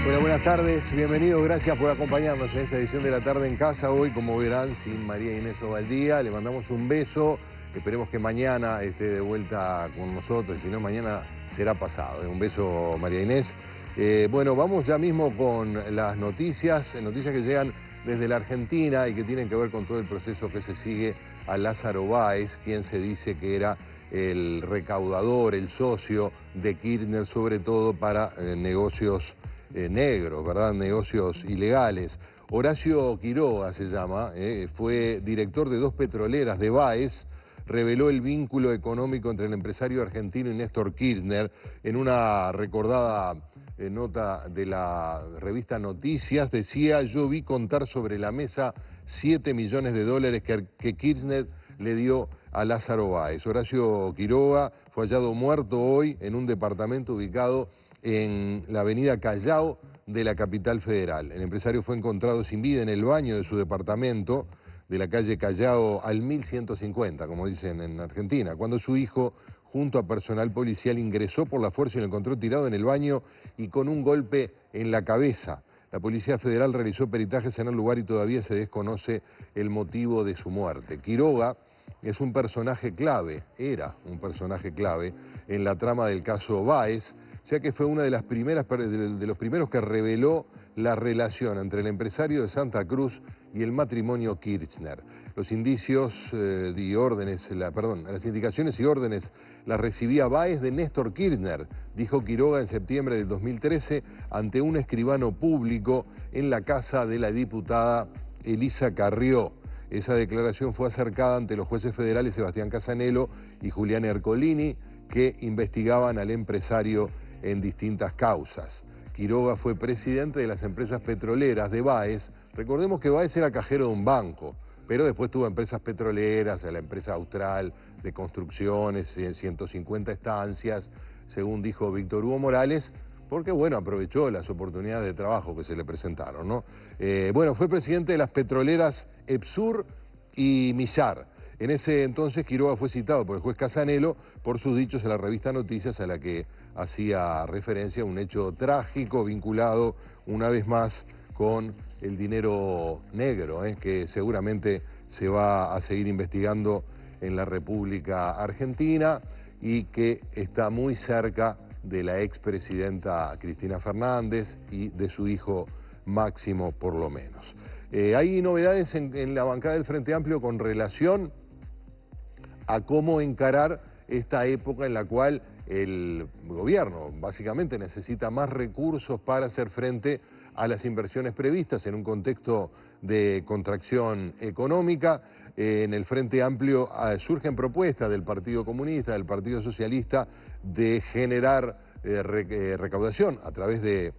Bueno, buenas tardes, bienvenidos, gracias por acompañarnos en esta edición de La Tarde en Casa. Hoy, como verán, sin María Inés Ovaldía, le mandamos un beso. Esperemos que mañana esté de vuelta con nosotros, si no, mañana será pasado. Un beso, María Inés. Bueno, vamos ya mismo con las noticias que llegan desde la Argentina y que tienen que ver con todo el proceso que se sigue a Lázaro Báez, quien se dice que era el recaudador, el socio de Kirchner, sobre todo para negocios negros, ¿verdad? Negocios ilegales. Horacio Quiroga se llama, fue director de 2 petroleras de Báez, reveló el vínculo económico entre el empresario argentino y Néstor Kirchner en una recordada nota de la revista Noticias. Decía: yo vi contar sobre la mesa 7 millones de dólares que Kirchner le dio a Lázaro Báez. Horacio Quiroga fue hallado muerto hoy en un departamento ubicado en la avenida Callao de la capital federal. El empresario fue encontrado sin vida en el baño de su departamento de la calle Callao al 1150, como dicen en Argentina, cuando su hijo, junto a personal policial, ingresó por la fuerza y lo encontró tirado en el baño y con un golpe en la cabeza. La Policía Federal realizó peritajes en el lugar y todavía se desconoce el motivo de su muerte. Quiroga es un personaje clave, era un personaje clave en la trama del caso Báez, ya que fue una de los primeros que reveló la relación entre el empresario de Santa Cruz y el matrimonio Kirchner. Los indicios las indicaciones y órdenes las recibía Báez de Néstor Kirchner, dijo Quiroga en septiembre del 2013 ante un escribano público en la casa de la diputada Elisa Carrió. Esa declaración fue acercada ante los jueces federales Sebastián Casanello y Julián Ercolini, que investigaban al empresario en distintas causas. Quiroga fue presidente de las empresas petroleras de Báez. Recordemos que Báez era cajero de un banco, pero después tuvo empresas petroleras, la empresa Austral de construcciones, 150 estancias, según dijo Víctor Hugo Morales, porque, bueno, aprovechó las oportunidades de trabajo que se le presentaron, ¿no? Fue presidente de las petroleras Epsur y Millar. En ese entonces Quiroga fue citado por el juez Casanello por sus dichos en la revista Noticias, a la que hacía referencia a un hecho trágico vinculado una vez más con el dinero negro, que seguramente se va a seguir investigando en la República Argentina y que está muy cerca de la expresidenta Cristina Fernández y de su hijo Máximo, por lo menos. Hay novedades en la bancada del Frente Amplio con relación a cómo encarar esta época en la cual el gobierno básicamente necesita más recursos para hacer frente a las inversiones previstas en un contexto de contracción económica. En el Frente Amplio surgen propuestas del Partido Comunista, del Partido Socialista, de generar recaudación a través de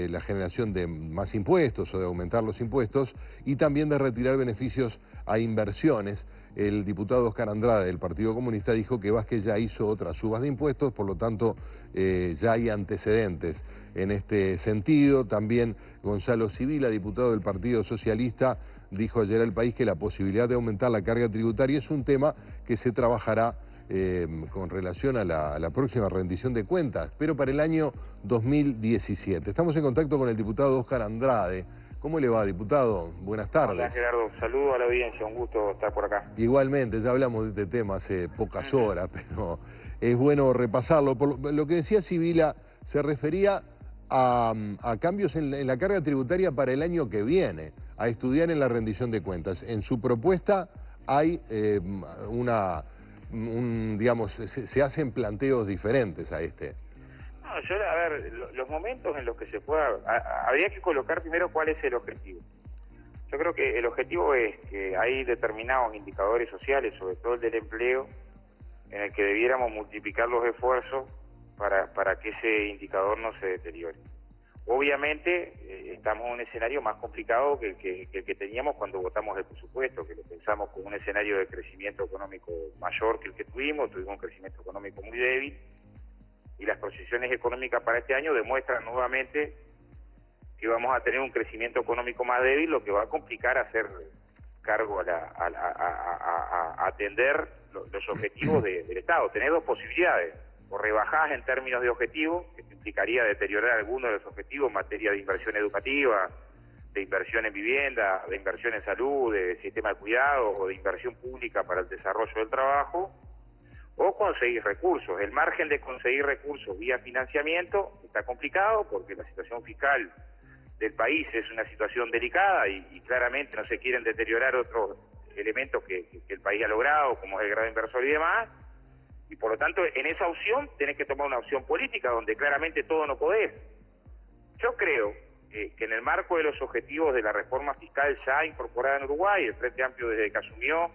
la generación de más impuestos o de aumentar los impuestos y también de retirar beneficios a inversiones. El diputado Oscar Andrade del Partido Comunista dijo que Vázquez ya hizo otras subas de impuestos, por lo tanto ya hay antecedentes en este sentido. También Gonzalo Sibila, diputado del Partido Socialista, dijo ayer al País que la posibilidad de aumentar la carga tributaria es un tema que se trabajará con relación a la próxima rendición de cuentas, pero para el año 2017. Estamos en contacto con el diputado Oscar Andrade. ¿Cómo le va, diputado? Buenas tardes. Hola, Gerardo. Saludo a la audiencia. Un gusto estar por acá. Igualmente, ya hablamos de este tema hace pocas horas, pero es bueno repasarlo. Por lo que decía Sibila, se refería a cambios en la carga tributaria para el año que viene, a estudiar en la rendición de cuentas. En su propuesta hay se hacen planteos diferentes a este. No, a ver, los momentos en los que se pueda... habría que colocar primero cuál es el objetivo. Yo creo que el objetivo es que hay determinados indicadores sociales, sobre todo el del empleo, en el que debiéramos multiplicar los esfuerzos para que ese indicador no se deteriore. Obviamente estamos en un escenario más complicado que el que teníamos cuando votamos el presupuesto, que lo pensamos como un escenario de crecimiento económico mayor que el que tuvimos un crecimiento económico muy débil, y las proyecciones económicas para este año demuestran nuevamente que vamos a tener un crecimiento económico más débil, lo que va a complicar hacer cargo a atender los objetivos del Estado. Tenés dos posibilidades: o rebajadas en términos de objetivos, que implicaría deteriorar algunos de los objetivos en materia de inversión educativa, de inversión en vivienda, de inversión en salud, de sistema de cuidado o de inversión pública para el desarrollo del trabajo, o conseguir recursos. El margen de conseguir recursos vía financiamiento está complicado porque la situación fiscal del país es una situación delicada y claramente no se quieren deteriorar otros elementos que el país ha logrado, como es el grado inversor y demás, y por lo tanto en esa opción tenés que tomar una opción política donde claramente todo no podés. Yo creo que en el marco de los objetivos de la reforma fiscal ya incorporada en Uruguay, el Frente Amplio desde que asumió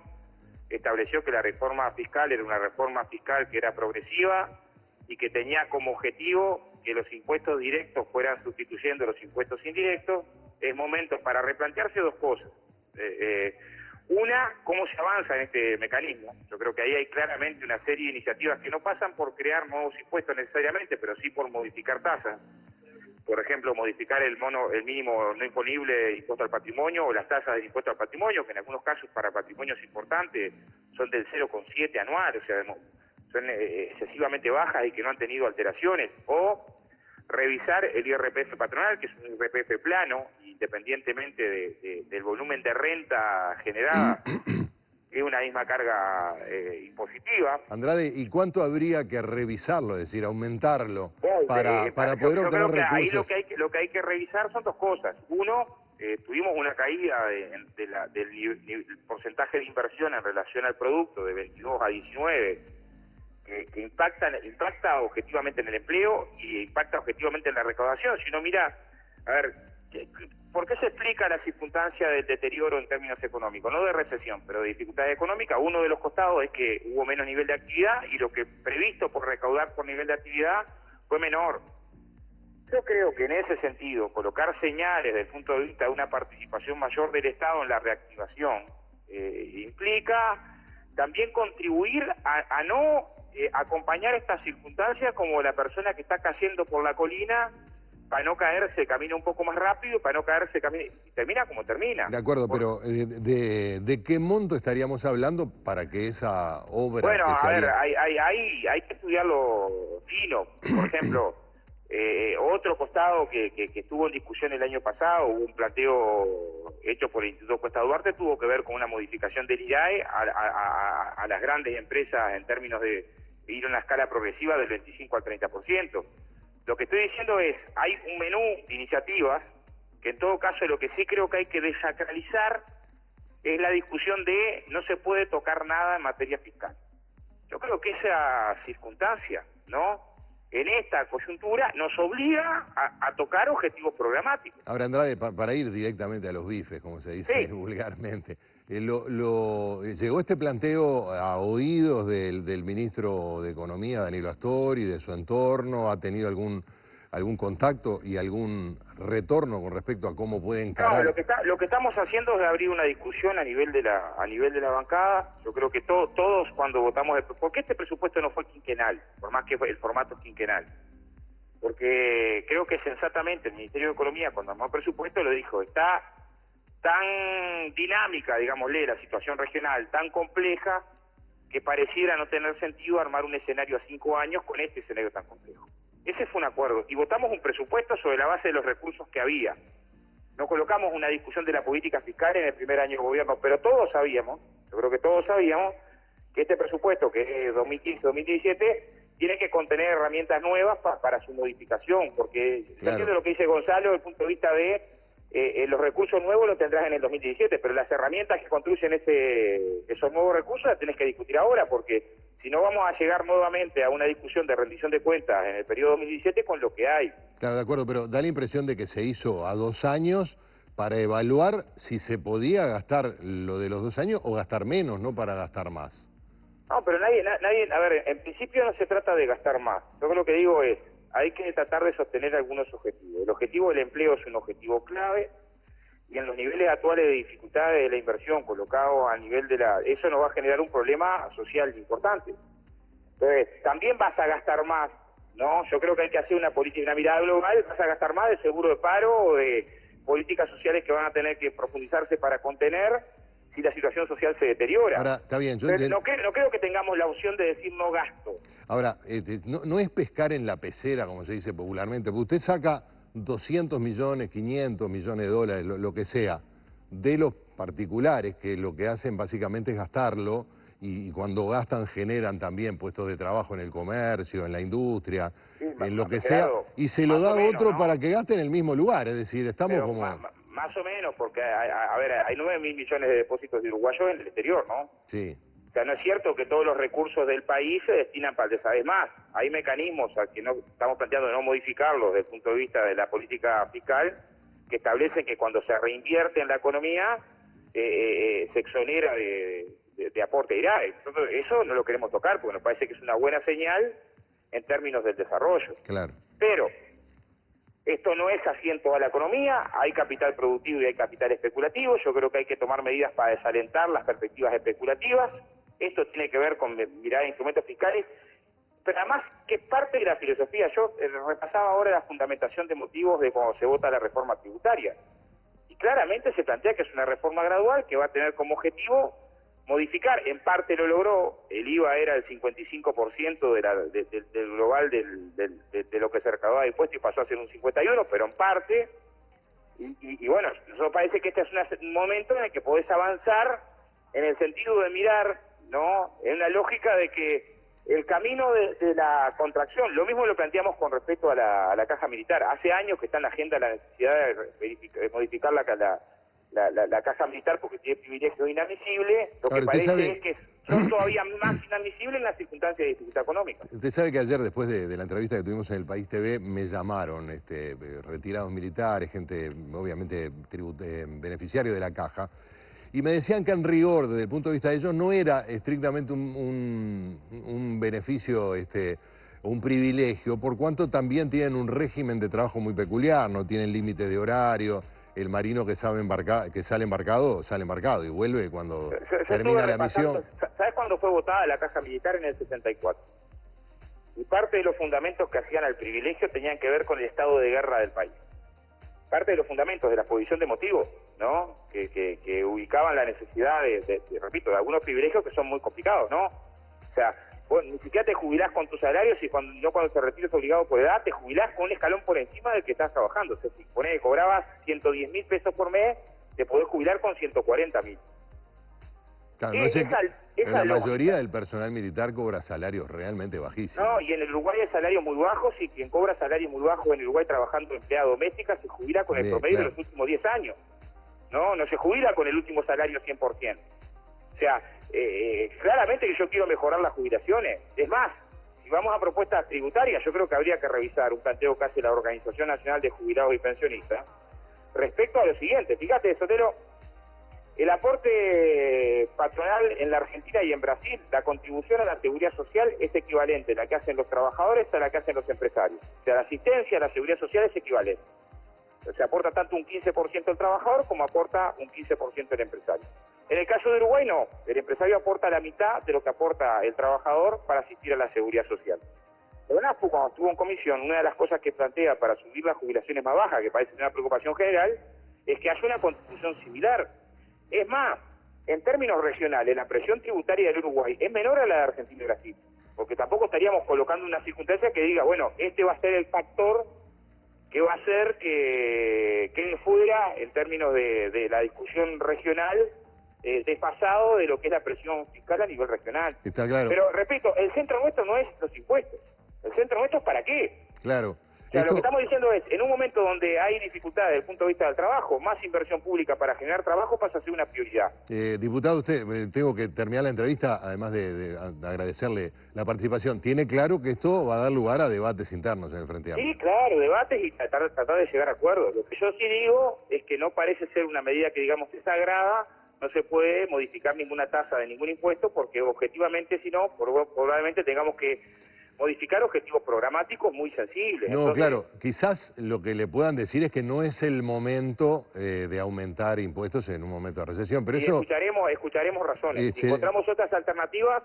estableció que la reforma fiscal era una reforma fiscal que era progresiva y que tenía como objetivo que los impuestos directos fueran sustituyendo los impuestos indirectos. Es momento para replantearse dos cosas. Una, cómo se avanza en este mecanismo. Yo creo que ahí hay claramente una serie de iniciativas que no pasan por crear nuevos impuestos necesariamente, pero sí por modificar tasas. Por ejemplo, modificar el mínimo no imponible de impuesto al patrimonio o las tasas del impuesto al patrimonio, que en algunos casos para patrimonios importantes son del 0,7 anual, o sea, son excesivamente bajas y que no han tenido alteraciones. O revisar el IRPF patronal, que es un IRPF plano, independientemente del volumen de renta generada, es una misma carga impositiva. Andrade, ¿y cuánto habría que revisarlo, es decir, aumentarlo para poder obtener recursos? Ahí lo que hay que revisar son dos cosas. Uno, tuvimos una caída del porcentaje de inversión en relación al producto de 22 a 19, que impacta objetivamente en el empleo y impacta objetivamente en la recaudación. Si uno mira, a ver, ¿por qué se explica la circunstancia del deterioro en términos económicos? No de recesión, pero de dificultades económicas. Uno de los costados es que hubo menos nivel de actividad y lo que previsto por recaudar por nivel de actividad fue menor. Yo creo que en ese sentido, colocar señales desde el punto de vista de una participación mayor del Estado en la reactivación implica también contribuir a no acompañar estas circunstancias como la persona que está cayendo por la colina para no caerse, camina un poco más rápido, para no caerse, termina como termina. De acuerdo, pero ¿de qué monto estaríamos hablando para que esa obra... Bueno, a ver, hay que estudiarlo fino. Por ejemplo, otro costado que estuvo en discusión el año pasado, hubo un planteo hecho por el Instituto Cuesta Duarte, tuvo que ver con una modificación del IAE a las grandes empresas en términos de ir a una escala progresiva del 25 al 30%. Lo que estoy diciendo es, hay un menú de iniciativas que en todo caso lo que sí creo que hay que desacralizar es la discusión de no se puede tocar nada en materia fiscal. Yo creo que esa circunstancia, ¿no?, en esta coyuntura nos obliga a tocar objetivos programáticos. Ahora, Andrade, para ir directamente a los bifes, como se dice vulgarmente, ¿llegó este planteo a oídos del ministro de Economía, Danilo Astori, de su entorno? ¿Ha tenido algún contacto y algún retorno con respecto a cómo puede encarar? No, lo que estamos haciendo es abrir una discusión a nivel de la bancada. Yo creo que todos cuando votamos, porque este presupuesto no fue quinquenal, por más que el formato es quinquenal, porque creo que sensatamente el Ministerio de Economía cuando armó el presupuesto lo dijo, está tan dinámica, digámosle, la situación regional, tan compleja, que pareciera no tener sentido armar un escenario a 5 años con este escenario tan complejo. Ese fue un acuerdo, y votamos un presupuesto sobre la base de los recursos que había. No colocamos una discusión de la política fiscal en el primer año de gobierno, pero todos sabíamos, yo creo que todos sabíamos, que este presupuesto, que es 2015-2017, tiene que contener herramientas nuevas para su modificación, porque se entiende lo que dice Gonzalo desde el punto de vista de los recursos nuevos los tendrás en el 2017, pero las herramientas que construyen esos nuevos recursos las tenés que discutir ahora, porque si no vamos a llegar nuevamente a una discusión de rendición de cuentas en el periodo 2017 con lo que hay. Claro, de acuerdo, pero da la impresión de que se hizo a 2 años para evaluar si se podía gastar lo de los 2 años o gastar menos, no para gastar más. No, pero nadie, a ver, en principio no se trata de gastar más. Yo lo que digo es, hay que tratar de sostener algunos objetivos. El objetivo del empleo es un objetivo clave y en los niveles actuales de dificultades de la inversión colocado a nivel eso nos va a generar un problema social importante. Entonces, también vas a gastar más, ¿no? Yo creo que hay que hacer una política, una mirada global, vas a gastar más de seguro de paro o de políticas sociales que van a tener que profundizarse para contener si la situación social se deteriora. Ahora, está bien. Pero no creo que tengamos la opción de decir no gasto. Ahora, no es pescar en la pecera, como se dice popularmente, porque usted saca 200 millones, 500 millones de dólares, lo que sea, de los particulares, que lo que hacen básicamente es gastarlo, y cuando gastan generan también puestos de trabajo en el comercio, en la industria, Sí, en lo que Gerardo, sea, y se lo da a otro, ¿no?, para que gaste en el mismo lugar. Es decir, estamos pero como... Más o menos, porque hay 9.000 millones de depósitos de uruguayos en el exterior, ¿no? Sí. O sea, no es cierto que todos los recursos del país se destinan para el desarrollo. Es más, hay mecanismos a que no estamos planteando de no modificarlos desde el punto de vista de la política fiscal, que establecen que cuando se reinvierte en la economía, se exonera de aporte a IRAE. Nosotros eso no lo queremos tocar, porque nos parece que es una buena señal en términos del desarrollo. Claro. Pero esto no es así en toda la economía, hay capital productivo y hay capital especulativo. Yo creo que hay que tomar medidas para desalentar las perspectivas especulativas. Esto tiene que ver con mirar instrumentos fiscales, pero además que parte de la filosofía. Yo repasaba ahora la fundamentación de motivos de cuando se vota la reforma tributaria, y claramente se plantea que es una reforma gradual que va a tener como objetivo modificar. En parte lo logró, el IVA era el 55% del global de lo que se recaudaba de impuestos y pasó a ser un 51%, pero en parte, y bueno, nos parece que este es un momento en el que podés avanzar en el sentido de mirar, ¿no?, en una lógica de que el camino de la contracción, lo mismo lo planteamos con respecto a la caja militar. Hace años que está en la agenda la necesidad de modificar la caja militar porque tiene privilegios inadmisibles. Lo que parece es que son todavía más inadmisibles en las circunstancias de dificultad económica. Usted sabe que ayer, después de la entrevista que tuvimos en El País TV, me llamaron retirados militares, gente obviamente beneficiario de la caja, y me decían que en rigor, desde el punto de vista de ellos, no era estrictamente un beneficio, un privilegio, por cuanto también tienen un régimen de trabajo muy peculiar, no tienen límites de horario. El marino que sale embarcado y vuelve cuando termina la misión. ¿Sabes cuándo fue votada la caja militar? En el 64. Y parte de los fundamentos que hacían al privilegio tenían que ver con el estado de guerra del país. Parte de los fundamentos de la exposición de motivos, ¿no?, que ubicaban la necesidad repito, de algunos privilegios que son muy complicados, ¿no? O sea, vos ni siquiera te jubilás con tus salarios y cuando te retires obligado por edad, te jubilás con un escalón por encima del que estás trabajando. O sea, si ponés que cobrabas 110.000 pesos por mes, te podés jubilar con 140.000. Claro, no sé, pero la mayoría del personal militar cobra salarios realmente bajísimos. No, y en el Uruguay hay salarios muy bajos, y quien cobra salarios muy bajos en el Uruguay trabajando empleada doméstica se jubila con el promedio de los últimos 10 años. No se jubila con el último salario 100%. O sea, claramente que yo quiero mejorar las jubilaciones. Es más, si vamos a propuestas tributarias, yo creo que habría que revisar un planteo que hace la Organización Nacional de Jubilados y Pensionistas respecto a lo siguiente. Fíjate, Sotelo, el aporte patronal en la Argentina y en Brasil, la contribución a la seguridad social es equivalente a la que hacen los trabajadores a la que hacen los empresarios. O sea, la asistencia a la seguridad social es equivalente. O sea, aporta tanto un 15% el trabajador como aporta un 15% el empresario. En el caso de Uruguay no, el empresario aporta la mitad de lo que aporta el trabajador para asistir a la seguridad social. La UNAFU, cuando estuvo en comisión, una de las cosas que plantea para subir las jubilaciones más bajas, que parece una preocupación general, es que haya una contribución similar. Es más, en términos regionales, la presión tributaria del Uruguay es menor a la de Argentina y Brasil, porque tampoco estaríamos colocando una circunstancia que diga, bueno, este va a ser el factor que va a hacer que quede fuera, en términos de la discusión regional, desfasado de lo que es la presión fiscal a nivel regional. Está claro. Pero, repito, el centro nuestro no es los impuestos. El centro nuestro es para qué. Claro. O sea, lo que estamos diciendo es, en un momento donde hay dificultades desde el punto de vista del trabajo, más inversión pública para generar trabajo pasa a ser una prioridad. Diputado, usted, tengo que terminar la entrevista, además de agradecerle la participación. ¿Tiene claro que esto va a dar lugar a debates internos en el Frente Amplio? Sí, claro, debates y tratar de llegar a acuerdos. Lo que yo sí digo es que no parece ser una medida que, digamos, es sagrada. No se puede modificar ninguna tasa de ningún impuesto, porque objetivamente, si no, probablemente tengamos que modificar objetivos programáticos muy sensibles. No, entonces, claro, quizás lo que le puedan decir es que no es el momento de aumentar impuestos en un momento de recesión, pero eso... Escucharemos razones. Si encontramos otras alternativas,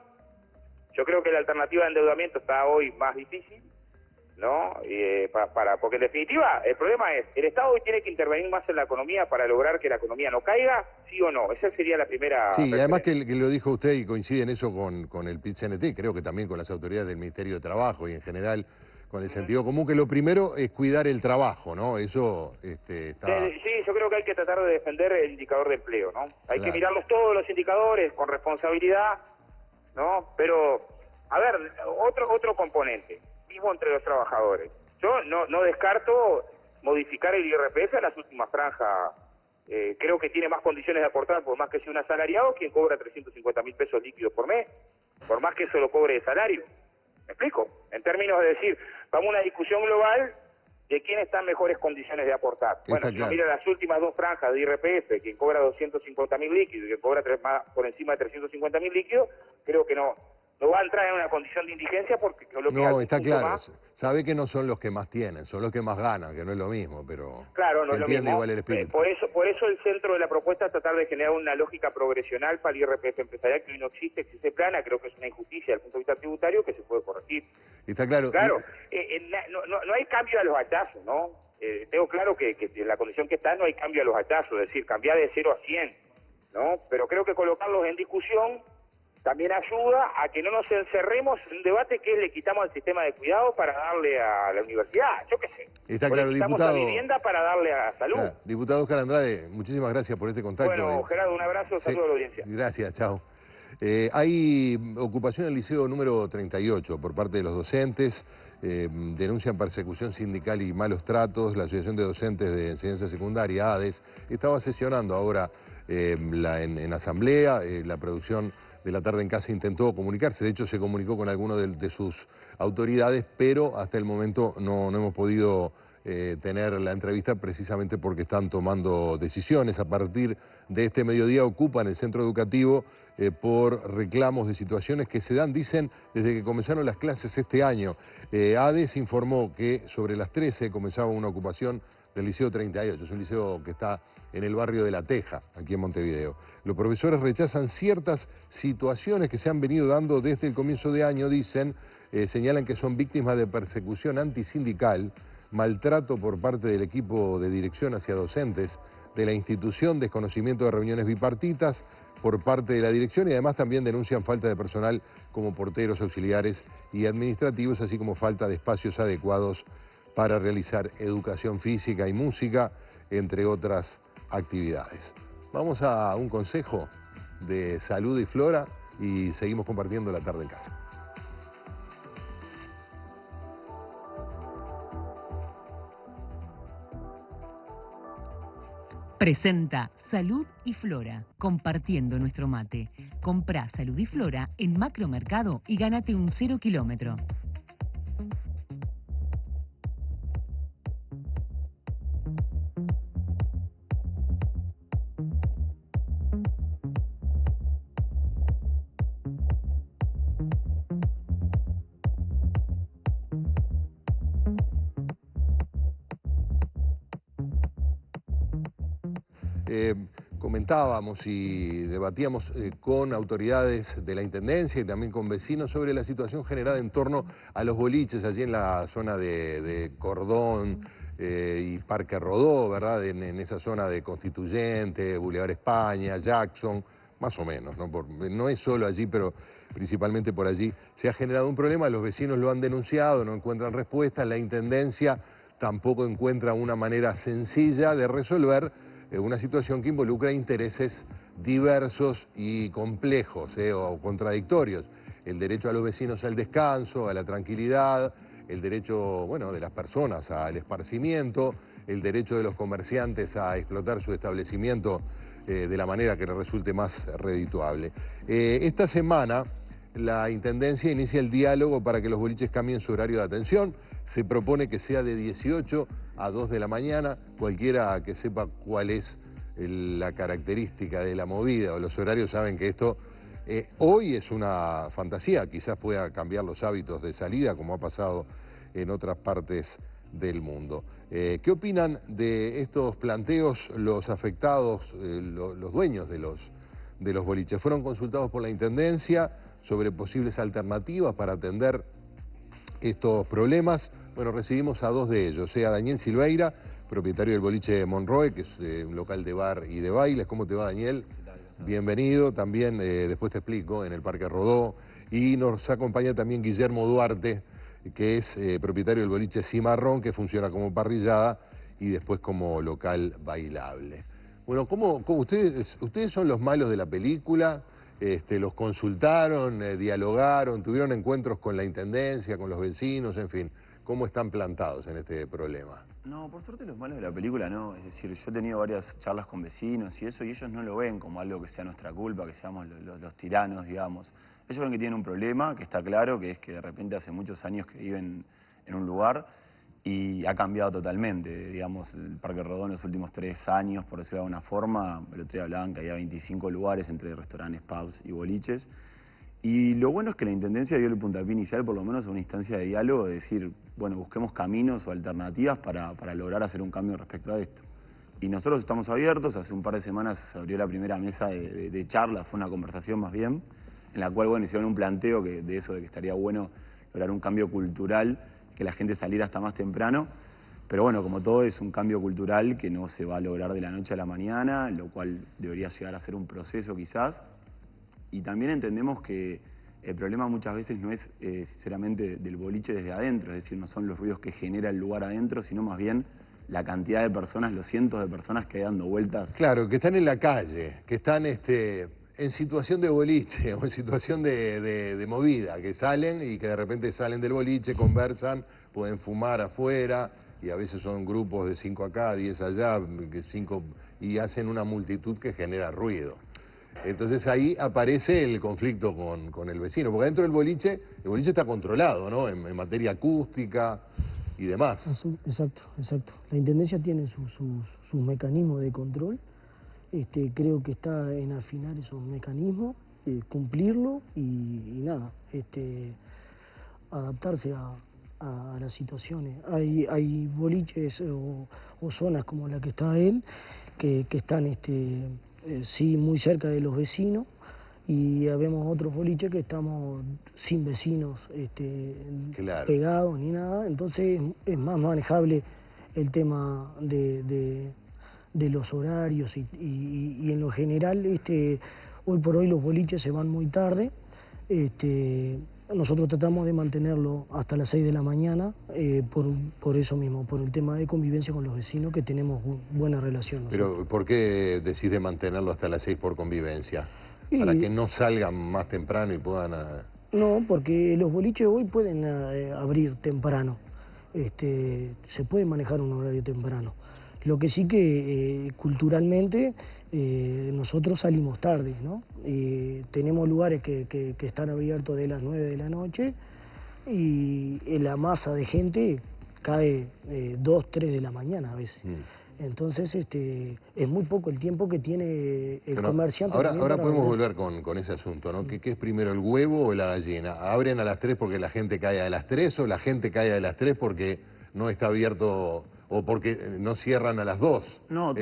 yo creo que la alternativa de endeudamiento está hoy más difícil, ¿no? Porque en definitiva el problema es, ¿el Estado hoy tiene que intervenir más en la economía para lograr que la economía no caiga? ¿Sí o no? Esa sería la primera... Sí, y además que lo dijo usted y coincide en eso con el PIT-CNT, creo que también con las autoridades del Ministerio de Trabajo y en general con el sentido común, que lo primero es cuidar el trabajo, ¿no? Eso está... Sí, yo creo que hay que tratar de defender el indicador de empleo, ¿no? Hay que Claro. mirarlos todos los indicadores con responsabilidad, ¿no? Pero, a ver, otro componente, mismo entre los trabajadores. Yo no descarto modificar el IRPF a las últimas franjas. Creo que tiene más condiciones de aportar, por más que sea un asalariado, quien cobra 350.000 pesos líquidos por mes, por más que eso lo cobre de salario. ¿Me explico? En términos de decir, vamos a una discusión global de quién está en mejores condiciones de aportar. Bueno, si uno mira las últimas dos franjas de IRPF, quien cobra 250.000 líquidos y quien cobra por encima de 350.000 líquidos, creo que no va a entrar en una condición de indigencia porque... No, está claro. Sabe que no son los que más tienen, son los que más ganan, que no es lo mismo, pero claro, no se es lo entiende mismo. igual el espíritu. Por eso el centro de la propuesta es tratar de generar una lógica progresional para el IRPF empresarial que hoy no existe plana, creo que es una injusticia desde el punto de vista tributario que se puede corregir. Está claro. Claro, no hay cambio a los hachazos, ¿no? Tengo claro que en la condición que está no hay cambio a los hachazos, es decir, cambiar de 0 a 100, ¿no? Pero creo que colocarlos en discusión también ayuda a que no nos encerremos en un debate que le quitamos al sistema de cuidado para darle a la universidad, yo qué sé. Está claro, le quitamos diputado. a vivienda para darle a salud. Claro, diputado Oscar Andrade, muchísimas gracias por este contacto. Bueno, Gerardo, un abrazo, saludos a la audiencia. Gracias, chao. Hay ocupación en el liceo número 38 por parte de los docentes, denuncian persecución sindical y malos tratos. La Asociación de Docentes de Enseñanza Secundaria, ADES, estaba sesionando ahora en asamblea. La producción de La Tarde en Casa intentó comunicarse, de hecho se comunicó con alguno de sus autoridades, pero hasta el momento no hemos podido tener la entrevista precisamente porque están tomando decisiones. A partir de este mediodía ocupan el centro educativo por reclamos de situaciones que se dan, dicen, desde que comenzaron las clases este año. ADES informó que sobre las 13 comenzaba una ocupación del Liceo 38, es un liceo que está en el barrio de La Teja, aquí en Montevideo. Los profesores rechazan ciertas situaciones que se han venido dando desde el comienzo de año, dicen, señalan que son víctimas de persecución antisindical, maltrato por parte del equipo de dirección hacia docentes de la institución, desconocimiento de reuniones bipartitas por parte de la dirección y además también denuncian falta de personal como porteros, auxiliares y administrativos, así como falta de espacios adecuados para realizar educación física y música, entre otras actividades. Vamos a un consejo de Salud y Flora y seguimos compartiendo La Tarde en Casa. Presenta Salud y Flora, compartiendo nuestro mate. Comprá Salud y Flora en Macromercado y gánate un 0 kilómetro. Comentábamos y debatíamos con autoridades de la Intendencia y también con vecinos sobre la situación generada en torno a los boliches allí en la zona de Cordón y Parque Rodó, ¿verdad? En esa zona de Constituyente, Boulevard España, Jackson, más o menos, ¿no? No es solo allí, pero principalmente por allí se ha generado un problema, los vecinos lo han denunciado, no encuentran respuesta, la Intendencia tampoco encuentra una manera sencilla de resolver una situación que involucra intereses diversos y complejos o contradictorios. El derecho a los vecinos al descanso, a la tranquilidad, el derecho, bueno, de las personas al esparcimiento, el derecho de los comerciantes a explotar su establecimiento de la manera que les resulte más redituable. Esta semana la Intendencia inicia el diálogo para que los boliches cambien su horario de atención. Se propone que sea de 18 a 2 de la mañana. Cualquiera que sepa cuál es la característica de la movida o los horarios saben que esto hoy es una fantasía. Quizás pueda cambiar los hábitos de salida como ha pasado en otras partes del mundo. ¿Qué opinan de estos planteos los afectados, los dueños de los boliches? Fueron consultados por la Intendencia sobre posibles alternativas para atender estos problemas. Bueno, recibimos a dos de ellos, a Daniel Silveira, propietario del boliche Monroe, que es un local de bar y de bailes. ¿Cómo te va, Daniel? Bienvenido. También, después te explico, en el Parque Rodó. Y nos acompaña también Guillermo Duarte, que es propietario del boliche Cimarrón, que funciona como parrillada y después como local bailable. Bueno, ¿cómo ustedes son los malos de la película? ¿Los consultaron, dialogaron, tuvieron encuentros con la intendencia, con los vecinos, en fin? ¿Cómo están plantados en este problema? No, por suerte los malos de la película no. Es decir, yo he tenido varias charlas con vecinos y eso, y ellos no lo ven como algo que sea nuestra culpa, que seamos los tiranos, digamos. Ellos ven que tienen un problema, que está claro, que es que de repente hace muchos años que viven en un lugar y ha cambiado totalmente. Digamos, el Parque Rodó en los últimos 3 años, por decirlo de alguna forma, el otro día hablaban que había 25 lugares entre restaurantes, pubs y boliches. Y lo bueno es que la Intendencia dio el puntapié inicial, por lo menos a una instancia de diálogo, de decir, bueno, busquemos caminos o alternativas para lograr hacer un cambio respecto a esto. Y nosotros estamos abiertos. Hace un par de semanas se abrió la primera mesa de charla, fue una conversación más bien, en la cual, bueno, hicieron un planteo de eso, de que estaría bueno lograr un cambio cultural, que la gente saliera hasta más temprano. Pero bueno, como todo, es un cambio cultural que no se va a lograr de la noche a la mañana, lo cual debería llegar a ser un proceso quizás. Y también entendemos que el problema muchas veces no es sinceramente del boliche desde adentro, es decir, no son los ruidos que genera el lugar adentro, sino más bien la cantidad de personas, los cientos de personas que dando vueltas. Claro, que están en la calle, que están en situación de boliche o en situación de movida, que salen y que de repente salen del boliche, conversan, pueden fumar afuera, y a veces son grupos de 5 acá, 10 allá, 5, y hacen una multitud que genera ruido. Entonces ahí aparece el conflicto con el vecino, porque dentro del boliche, el boliche está controlado, ¿no? En materia acústica y demás. Exacto, exacto. La Intendencia tiene sus mecanismos de control. Creo que está en afinar esos mecanismos, cumplirlo y nada, adaptarse a las situaciones. Hay boliches o zonas como la que está él, que están sí, muy cerca de los vecinos, y habemos otros boliches que estamos sin vecinos Claro. pegados ni nada, entonces es más manejable el tema de los horarios y en lo general, hoy por hoy los boliches se van muy tarde. Nosotros tratamos de mantenerlo hasta las 6 de la mañana, por eso mismo, por el tema de convivencia con los vecinos, que tenemos buena relación. Pero ¿por qué decís de mantenerlo hasta las 6 por convivencia? ¿Para que no salgan más temprano y puedan...? No, porque los boliches hoy pueden abrir temprano. Se puede manejar un horario temprano. Lo que sí que culturalmente nosotros salimos tarde, ¿no? Tenemos lugares que están abiertos de las 9 de la noche y la masa de gente cae 2, 3 de la mañana a veces. Entonces es muy poco el tiempo que tiene el comerciante. Ahora podemos volver con ese asunto, ¿no? ¿Qué es primero, el huevo o la gallina? ¿Abren a las 3 porque la gente cae a las 3 o la gente cae a las 3 porque no está abierto o porque no cierran a las 2? No,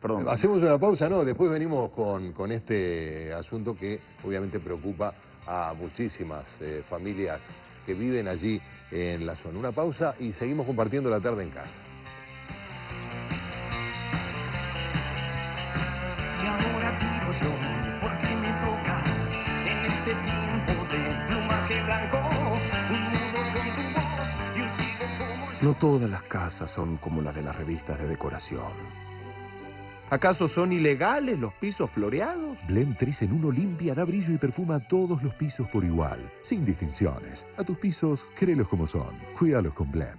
perdón. Hacemos una pausa, ¿no? Después venimos con este asunto que obviamente preocupa a muchísimas familias que viven allí en la zona. Una pausa y seguimos compartiendo la tarde en casa. Y ahora digo yo, porque me toca en este tiempo de plumaje blanco, un nudo con tu voz y un sigo como yo. No todas las casas son como las de las revistas de decoración. ¿Acaso son ilegales los pisos floreados? Blem 3 en 1 limpia, da brillo y perfuma todos los pisos por igual, sin distinciones. A tus pisos, créelos como son. Cuídalos con Blem.